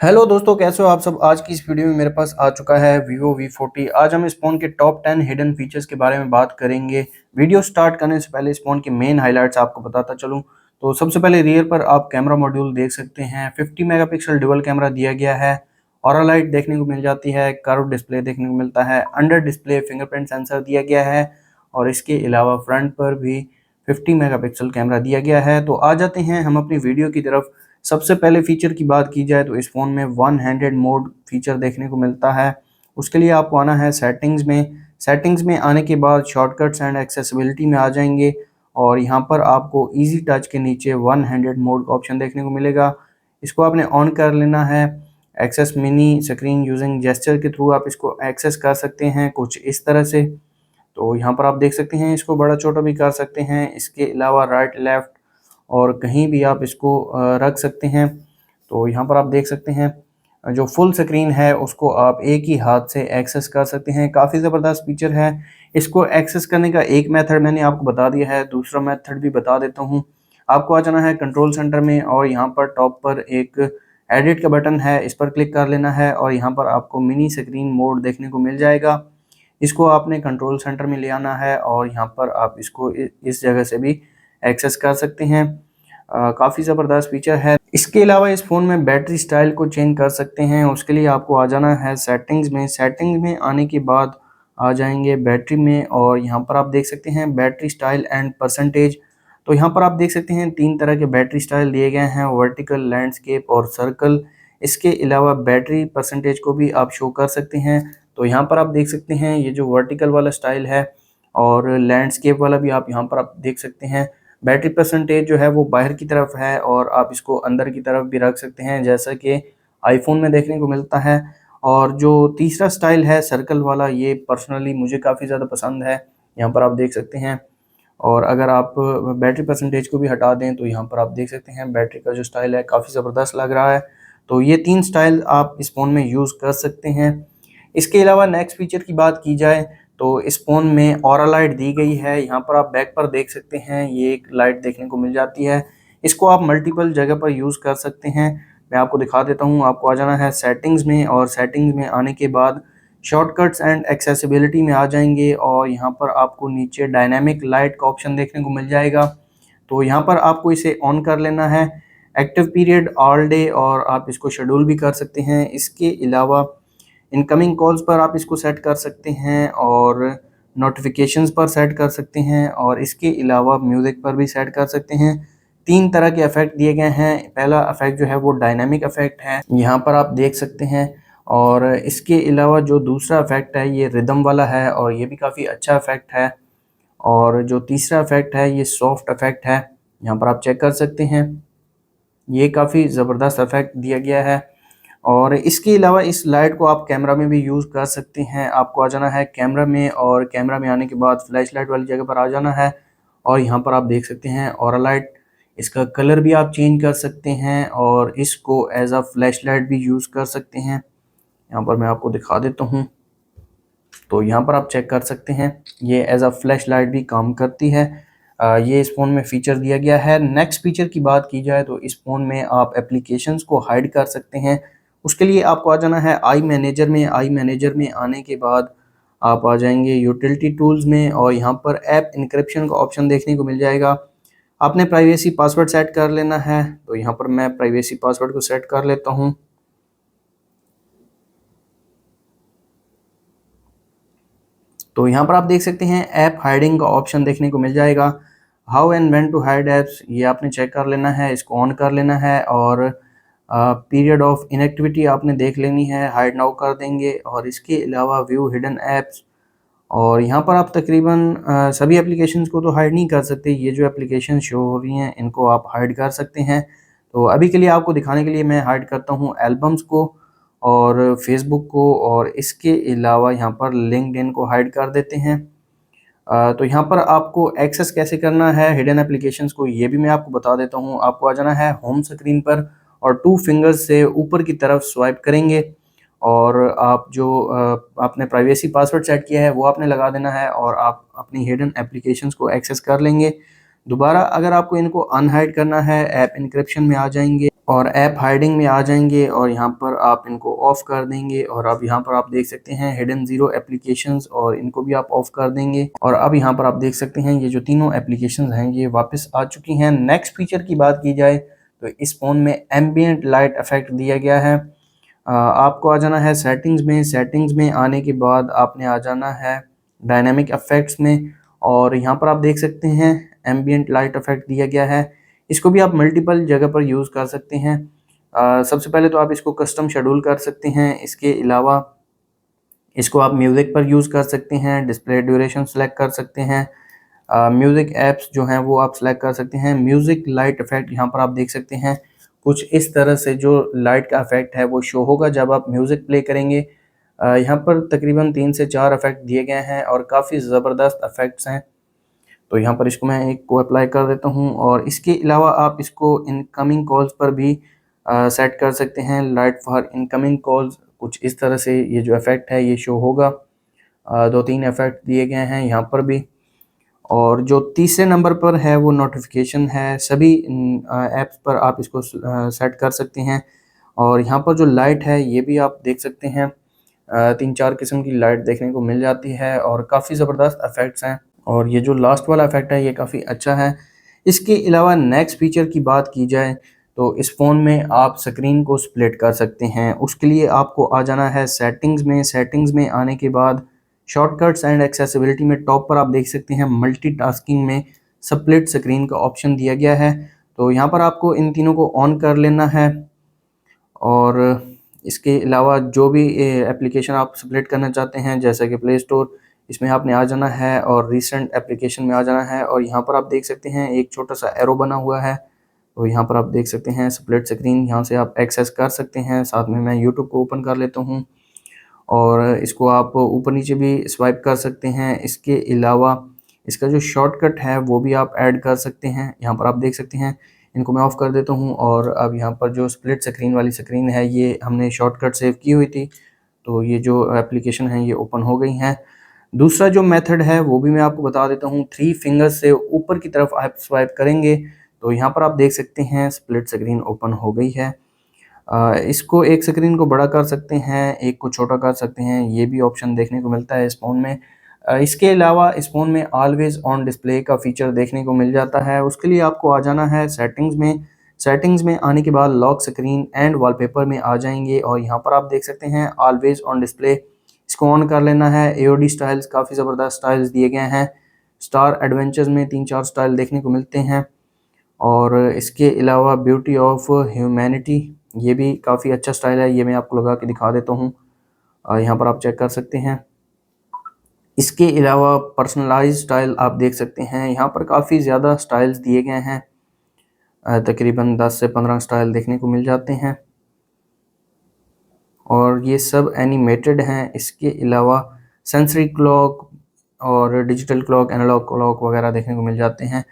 Hello दोस्तों, कैसे हो आप सब। आज की इस वीडियो में मेरे पास आ चुका है Vivo V40। आज हम इस फोन के टॉप 10 हिडन फीचर्स के बारे में बात करेंगे। वीडियो स्टार्ट करने से पहले इस फोन के मेन हाइलाइट्स आपको बताता चलूं तो सबसे पहले रियर पर आप कैमरा मॉड्यूल देख सकते हैं। 50 मेगापिक्सल डुअल कैमरा दिया गया है। ऑरा लाइट देखने को मिल जाती है। कर्व डिस्प्ले देखने को मिलता है। अंडर डिस्प्ले फिंगरप्रिंट सेंसर दिया गया है और इसके अलावा फ्रंट पर भी 50 मेगापिक्सल कैमरा दिया गया है। तो आ जाते हैं हम अपनी वीडियो की तरफ। सबसे पहले फीचर की बात की जाए तो इस फ़ोन में वन हैंडेड मोड फीचर देखने को मिलता है। उसके लिए आपको आना है सेटिंग्स में। सेटिंग्स में आने के बाद शॉर्टकट्स एंड एक्सेसिबिलिटी में आ जाएंगे और यहाँ पर आपको इजी टच के नीचे वन हैंडेड मोड का ऑप्शन देखने को मिलेगा। इसको आपने ऑन कर लेना है। Access mini screen using gesture के थ्रू आप इसको एक्सेस कर सकते हैं कुछ इस तरह से। तो यहाँ पर आप देख सकते हैं, इसको बड़ा छोटा भी कर सकते हैं। इसके अलावा राइट लेफ्ट और कहीं भी आप इसको रख सकते हैं। तो यहाँ पर आप देख सकते हैं जो फुल स्क्रीन है उसको आप एक ही हाथ से एक्सेस कर सकते हैं। काफ़ी ज़बरदस्त फीचर है। इसको एक्सेस करने का एक मेथड मैंने आपको बता दिया है, दूसरा मेथड भी बता देता हूँ। आपको आ जाना है कंट्रोल सेंटर में और यहाँ पर टॉप पर एक एडिट का बटन है, इस पर क्लिक कर लेना है और यहाँ पर आपको मिनी स्क्रीन मोड देखने को मिल जाएगा। इसको आपने कंट्रोल सेंटर में ले आना है और यहाँ पर आप इसको इस जगह से भी एक्सेस कर सकते हैं। काफ़ी ज़बरदस्त फीचर है। इसके अलावा इस फ़ोन में बैटरी स्टाइल को चेंज कर सकते हैं। उसके लिए आपको आ जाना है सेटिंग्स में। सेटिंग्स में आने के बाद आ जाएंगे बैटरी में और यहाँ पर आप देख सकते हैं बैटरी स्टाइल एंड परसेंटेज। तो यहाँ पर आप देख सकते हैं तीन तरह के बैटरी स्टाइल दिए गए हैं, वर्टिकल, लैंडस्केप और सर्कल। इसके अलावा बैटरी परसेंटेज को भी आप शो कर सकते हैं। तो यहाँ पर आप देख सकते हैं ये जो वर्टिकल वाला स्टाइल है और लैंडस्केप वाला भी आप यहाँ पर आप देख सकते हैं। बैटरी परसेंटेज जो है वो बाहर की तरफ है और आप इसको अंदर की तरफ भी रख सकते हैं जैसा कि आईफोन में देखने को मिलता है। और जो तीसरा स्टाइल है सर्कल वाला, ये पर्सनली मुझे काफ़ी ज़्यादा पसंद है। यहाँ पर आप देख सकते हैं। और अगर आप बैटरी परसेंटेज को भी हटा दें तो यहाँ पर आप देख सकते हैं बैटरी का जो स्टाइल है काफ़ी ज़बरदस्त लग रहा है। तो ये तीन स्टाइल आप इस फ़ोन में यूज़ कर सकते हैं। इसके अलावा नेक्स्ट फीचर की बात की जाए तो इस फ़ोन में ऑरा लाइट दी गई है। यहाँ पर आप बैक पर देख सकते हैं, ये एक लाइट देखने को मिल जाती है। इसको आप मल्टीपल जगह पर यूज़ कर सकते हैं। मैं आपको दिखा देता हूँ। आपको आ जाना है सेटिंग्स में और सेटिंग्स में आने के बाद शॉर्टकट्स एंड एक्सेसिबिलिटी में आ जाएंगे और यहाँ पर आपको नीचे डायनामिक लाइट का ऑप्शन देखने को मिल जाएगा। तो यहाँ पर आपको इसे ऑन कर लेना है। एक्टिव पीरियड ऑल डे और आप इसको शेड्यूल भी कर सकते हैं। इसके अलावा इनकमिंग कॉल्स पर आप इसको सेट कर सकते हैं और नोटिफिकेशंस पर सेट कर सकते हैं और इसके अलावा म्यूज़िक पर भी सेट कर सकते हैं। तीन तरह के इफ़ेक्ट दिए गए हैं। पहला इफ़ेक्ट जो है वो डायनामिक इफ़ेक्ट है, यहाँ पर आप देख सकते हैं। और इसके अलावा जो दूसरा इफ़ेक्ट है ये रिदम वाला है और ये भी काफ़ी अच्छा इफ़ेक्ट है। और जो तीसरा इफ़ेक्ट है ये सॉफ्ट इफ़ेक्ट है, यहाँ पर आप चेक कर सकते हैं। ये काफ़ी ज़बरदस्त इफ़ेक्ट दिया गया है। और इसके अलावा इस लाइट को आप कैमरा में भी यूज़ कर सकते हैं। आपको आ जाना है कैमरा में और कैमरा में आने के बाद फ्लैश लाइट वाली जगह पर आ जाना है और यहाँ पर आप देख सकते हैं ऑरा लाइट। इसका कलर भी आप चेंज कर सकते हैं और इसको एज अ फ्लैश लाइट भी यूज़ कर सकते हैं। यहाँ पर मैं आपको दिखा देता हूँ। तो यहाँ पर आप चेक कर सकते हैं ये एज अ फ्लैश लाइट भी काम करती है। ये इस फ़ोन में फ़ीचर दिया गया है। नेक्स्ट फ़ीचर की बात की जाए तो इस फ़ोन में आप एप्लीकेशंस को हाइड कर सकते हैं। उसके लिए आपको आ जाना है आई मैनेजर में। आई मैनेजर में आने के बाद आप आ जाएंगे यूटिलिटी टूल्स में और यहाँ पर ऐप इंक्रिप्शन का ऑप्शन देखने को मिल जाएगा। आपने प्राइवेसी पासवर्ड सेट कर लेना है। तो यहाँ पर मैं प्राइवेसी पासवर्ड को सेट कर लेता हूँ। तो यहाँ पर आप देख सकते हैं ऐप हाइडिंग का ऑप्शन देखने को मिल जाएगा। How and when to hide apps, ये आपने चेक कर लेना है, इसको ऑन कर लेना है। और पीरियड ऑफ इनएक्टिविटी आपने देख लेनी है, हाइड नाउ कर देंगे। और इसके अलावा व्यू हिडन ऐप्स, और यहाँ पर आप तकरीबन सभी एप्लीकेशंस को तो हाइड नहीं कर सकते। ये जो एप्लीकेशन शो हो रही हैं इनको आप हाइड कर सकते हैं। तो अभी के लिए आपको दिखाने के लिए मैं हाइड करता हूँ एल्बम्स को और फेसबुक को और इसके अलावा यहाँ पर लिंक्डइन को हाइड कर देते हैं। तो यहाँ पर आपको एक्सेस कैसे करना है हिडन एप्लीकेशंस को ये भी मैं आपको बता देता हूँ। आपको आ जाना है होम स्क्रीन पर और टू फिंगर्स से ऊपर की तरफ स्वाइप करेंगे और आप जो आपने प्राइवेसी पासवर्ड सेट किया है वो आपने लगा देना है और आप अपनी हिडन एप्लीकेशंस को एक्सेस कर लेंगे। दोबारा अगर आपको इनको अनहाइड करना है ऐप इंक्रिप्शन में आ जाएंगे और ऐप हाइडिंग में आ जाएंगे और यहाँ पर आप इनको ऑफ कर देंगे। और अब यहाँ पर आप देख सकते हैं हिडन ज़ीरो एप्लीकेशंस, और इनको भी आप ऑफ कर देंगे। और अब यहाँ पर आप देख सकते हैं ये जो तीनों एप्लीकेशंस हैं ये वापस आ चुकी हैं। नेक्स्ट फीचर की बात की जाए तो इस फ़ोन में एम्बियंट लाइट इफेक्ट दिया गया है। आपको आ जाना है सेटिंग्स में। सेटिंग्स में आने के बाद आपने आ जाना है डायनामिक इफेक्ट्स में, और यहाँ पर आप देख सकते हैं एम्बियंट लाइट इफेक्ट दिया गया है। इसको भी आप मल्टीपल जगह पर यूज़ कर सकते हैं। सबसे पहले तो आप इसको कस्टम शेड्यूल कर सकते हैं। इसके अलावा इसको आप म्यूज़िक पर यूज़ कर सकते हैं, डिस्प्ले ड्यूरेशन सेलेक्ट कर सकते हैं, म्यूज़िक ऐप्स जो हैं वो आप सेलेक्ट कर सकते हैं। म्यूज़िक लाइट इफेक्ट यहाँ पर आप देख सकते हैं कुछ इस तरह से जो लाइट का इफेक्ट है वो शो होगा जब आप म्यूज़िक प्ले करेंगे। यहाँ पर तकरीबन 3 से 4 इफेक्ट दिए गए हैं और काफ़ी ज़बरदस्त इफेक्ट्स हैं। तो यहाँ पर इसको मैं एक को अप्लाई कर देता हूँ। और इसके अलावा आप इसको इनकमिंग कॉल्स पर भी सेट कर सकते हैं। लाइट फॉर इनकमिंग कॉल्स कुछ इस तरह से ये जो इफेक्ट है ये शो होगा। 2-3 इफेक्ट दिए गए हैं यहाँ पर भी। और जो तीसरे नंबर पर है वो नोटिफिकेशन है। सभी ऐप्स पर आप इसको सेट कर सकते हैं। और यहाँ पर जो लाइट है ये भी आप देख सकते हैं 3-4 किस्म की लाइट देखने को मिल जाती है और काफ़ी ज़बरदस्त इफेक्ट्स हैं। और ये जो लास्ट वाला इफेक्ट है ये काफ़ी अच्छा है। इसके अलावा नेक्स्ट फीचर की बात की जाए तो इस फ़ोन में आप स्क्रीन को स्प्लिट कर सकते हैं। उसके लिए आपको आ जाना है सेटिंग्स में। सेटिंग्स में आने के बाद शॉर्टकट्स एंड एक्सेसिबिलिटी में टॉप पर आप देख सकते हैं मल्टीटास्किंग में स्प्लिट स्क्रीन का ऑप्शन दिया गया है। तो यहाँ पर आपको इन तीनों को ऑन कर लेना है। और इसके अलावा जो भी एप्लीकेशन आप स्प्लिट करना चाहते हैं जैसे कि प्ले स्टोर, इसमें आपने आ जाना है और रीसेंट एप्लीकेशन में आ जाना है। और यहाँ पर आप देख सकते हैं एक छोटा सा एरो बना हुआ है। तो यहाँ पर आप देख सकते हैं स्प्लिट स्क्रीन, यहाँ से आप एक्सेस कर सकते हैं। साथ में मैं यूट्यूब को ओपन कर लेता हूँ और इसको आप ऊपर नीचे भी स्वाइप कर सकते हैं। इसके अलावा इसका जो शॉर्टकट है वो भी आप ऐड कर सकते हैं। यहाँ पर आप देख सकते हैं, इनको मैं ऑफ़ कर देता हूँ। और अब यहाँ पर जो स्प्लिट स्क्रीन वाली स्क्रीन है ये हमने शॉर्टकट सेव की हुई थी, तो ये जो एप्लीकेशन है ये ओपन हो गई हैं। दूसरा जो मेथड है वो भी मैं आपको बता देता हूँ। 3 फिंगर्स से ऊपर की तरफ आप स्वाइप करेंगे तो यहाँ पर आप देख सकते हैं स्प्लिट स्क्रीन ओपन हो गई है। इसको एक स्क्रीन को बड़ा कर सकते हैं, एक को छोटा कर सकते हैं, ये भी ऑप्शन देखने को मिलता है इस फ़ोन में। इसके अलावा इस फ़ोन में ऑलवेज़ ऑन डिस्प्ले का फ़ीचर देखने को मिल जाता है। उसके लिए आपको आ जाना है सेटिंग्स में। सेटिंग्स में आने के बाद लॉक स्क्रीन एंड वॉलपेपर में आ जाएंगे और यहाँ पर आप देख सकते हैं ऑलवेज़ ऑन डिस्प्ले, इसको ऑन कर लेना है। एओडी स्टाइल्स, काफ़ी ज़बरदस्त स्टाइल्स दिए गए हैं। स्टार एडवेंचर्स में 3-4 स्टाइल देखने को मिलते हैं। और इसके अलावा ब्यूटी ऑफ ह्यूमैनिटी, ये भी काफ़ी अच्छा स्टाइल है, ये मैं आपको लगा के दिखा देता हूँ। यहाँ पर आप चेक कर सकते हैं। इसके अलावा पर्सनलाइज स्टाइल आप देख सकते हैं, यहाँ पर काफ़ी ज़्यादा स्टाइल्स दिए गए हैं। तकरीबन 10 से 15 स्टाइल देखने को मिल जाते हैं और ये सब एनिमेटेड हैं। इसके अलावा सेंसरी क्लॉक और डिजिटल क्लॉक, एनालॉग क्लॉक वगैरह देखने को मिल जाते हैं।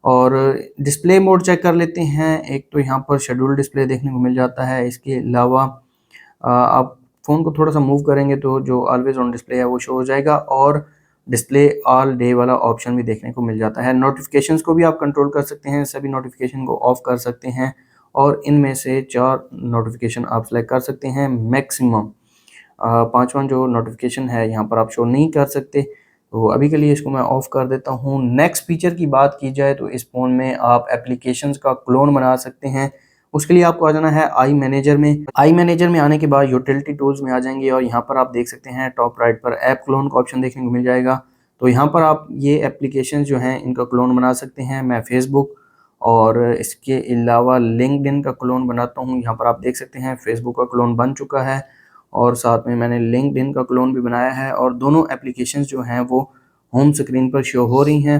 और डिस्प्ले मोड चेक कर लेते हैं। एक तो यहाँ पर शेड्यूल डिस्प्ले देखने को मिल जाता है। इसके अलावा आप फ़ोन को थोड़ा सा मूव करेंगे तो जो ऑलवेज ऑन डिस्प्ले है वो शो हो जाएगा और डिस्प्ले ऑल डे वाला ऑप्शन भी देखने को मिल जाता है। नोटिफिकेशंस को भी आप कंट्रोल कर सकते हैं, सभी नोटिफिकेशन को ऑफ कर सकते हैं और इनमें से 4 नोटिफिकेशन आप सेलेक्ट कर सकते हैं मैक्सिमम। 5वां जो नोटिफिकेशन है यहाँ पर आप शो नहीं कर सकते, तो अभी के लिए इसको मैं ऑफ़ कर देता हूँ। नेक्स्ट फीचर की बात की जाए तो इस फ़ोन में आप एप्लीकेशंस का क्लोन बना सकते हैं। उसके लिए आपको आ जाना है आई मैनेजर में। आई मैनेजर में आने के बाद यूटिलिटी टूल्स में आ जाएंगे और यहाँ पर आप देख सकते हैं टॉप राइट पर ऐप क्लोन का ऑप्शन देखने को मिल जाएगा। तो यहाँ पर आप ये एप्लीकेशन जो हैं इनका क्लोन बना सकते हैं। मैं फेसबुक और इसके अलावा लिंक्डइन का क्लोन बनाता हूँ। यहाँ पर आप देख सकते हैं फेसबुक का क्लोन बन चुका है और साथ में मैंने लिंक्डइन का क्लोन भी बनाया है और दोनों एप्लीकेशंस जो हैं वो होम स्क्रीन पर शो हो रही हैं।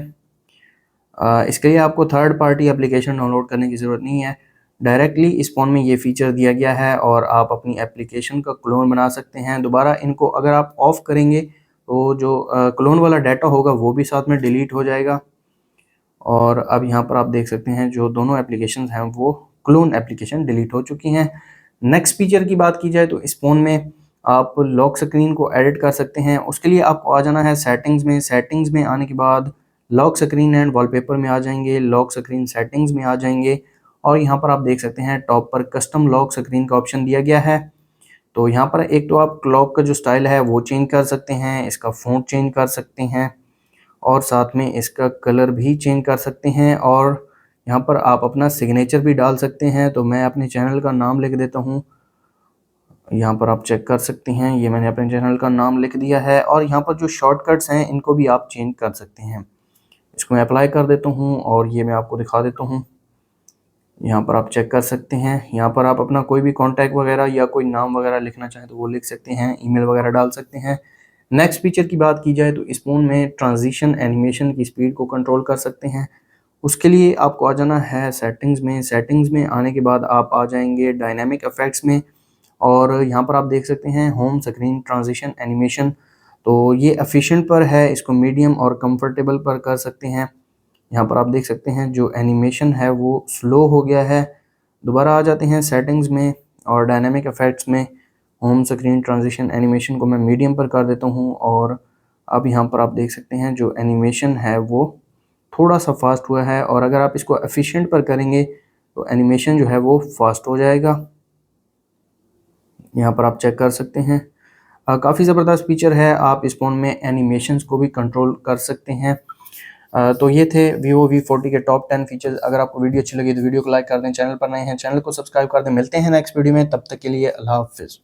इसके लिए आपको थर्ड पार्टी एप्लीकेशन डाउनलोड करने की ज़रूरत नहीं है, डायरेक्टली इस फ़ोन में ये फ़ीचर दिया गया है और आप अपनी एप्लीकेशन का क्लोन बना सकते हैं। दोबारा इनको अगर आप ऑफ़ करेंगे तो जो क्लोन वाला डाटा होगा वो भी साथ में डिलीट हो जाएगा। और अब यहाँ पर आप देख सकते हैं जो दोनों एप्लीकेशंस हैं वो क्लोन एप्लीकेशन डिलीट हो चुकी हैं। नेक्स्ट फीचर की बात की जाए तो इस फ़ोन में आप लॉक स्क्रीन को एडिट कर सकते हैं। उसके लिए आपको आ जाना है सेटिंग्स में। सेटिंग्स में आने के बाद लॉक स्क्रीन एंड वॉलपेपर में आ जाएंगे, लॉक स्क्रीन सेटिंग्स में आ जाएंगे और यहाँ पर आप देख सकते हैं टॉप पर कस्टम लॉक स्क्रीन का ऑप्शन दिया गया है। तो यहाँ पर एक तो आप क्लॉक का जो स्टाइल है वो चेंज कर सकते हैं, इसका फ़ॉन्ट चेंज कर सकते हैं और साथ में इसका कलर भी चेंज कर सकते हैं और यहाँ पर आप अपना सिग्नेचर भी डाल सकते हैं। तो मैं अपने चैनल का नाम लिख देता हूँ, यहाँ पर आप चेक कर सकते हैं, ये मैंने अपने चैनल का नाम लिख दिया है। और यहाँ पर जो शॉर्टकट्स हैं इनको भी आप चेंज कर सकते हैं। इसको मैं अप्लाई कर देता हूँ और ये मैं आपको दिखा देता हूँ। यहाँ पर आप चेक कर सकते हैं, यहाँ पर आप अपना कोई भी कॉन्टैक्ट वगैरह या कोई नाम वगैरह लिखना चाहें तो वो लिख सकते हैं, ईमेल वगैरह डाल सकते हैं। नेक्स्ट फीचर की बात की जाए तो स्पून में ट्रांजिशन एनिमेशन की स्पीड को कंट्रोल कर सकते हैं। उसके लिए आपको आ जाना है सेटिंग्स में। सेटिंग्स में आने के बाद आप आ जाएंगे डायनामिक इफेक्ट्स में और यहाँ पर आप देख सकते हैं होम स्क्रीन ट्रांजिशन एनिमेशन। तो ये एफिशिएंट पर है, इसको मीडियम और कंफर्टेबल पर कर सकते हैं। यहाँ पर आप देख सकते हैं जो एनिमेशन है वो स्लो हो गया है। दोबारा आ जाते हैं सेटिंग्स में और डायनामिक इफेक्ट्स में होम स्क्रीन ट्रांजिशन एनिमेशन को मैं मीडियम पर कर देता हूँ और अब यहाँ पर आप देख सकते हैं जो एनिमेशन है वो थोड़ा सा फास्ट हुआ है और अगर आप इसको एफिशिएंट पर करेंगे तो एनिमेशन जो है वो फास्ट हो जाएगा। यहाँ पर आप चेक कर सकते हैं, काफ़ी ज़बरदस्त फीचर है। आप इस फ़ोन में एनिमेशंस को भी कंट्रोल कर सकते हैं। तो ये थे Vivo V40 के टॉप 10 फीचर्स। अगर आपको वीडियो अच्छी लगी तो वीडियो को लाइक कर दें, चैनल पर नए हैं चैनल को सब्सक्राइब कर दें। मिलते हैं नेक्स्ट वीडियो में, तब तक के लिए अल्लाह हाफ़िज़।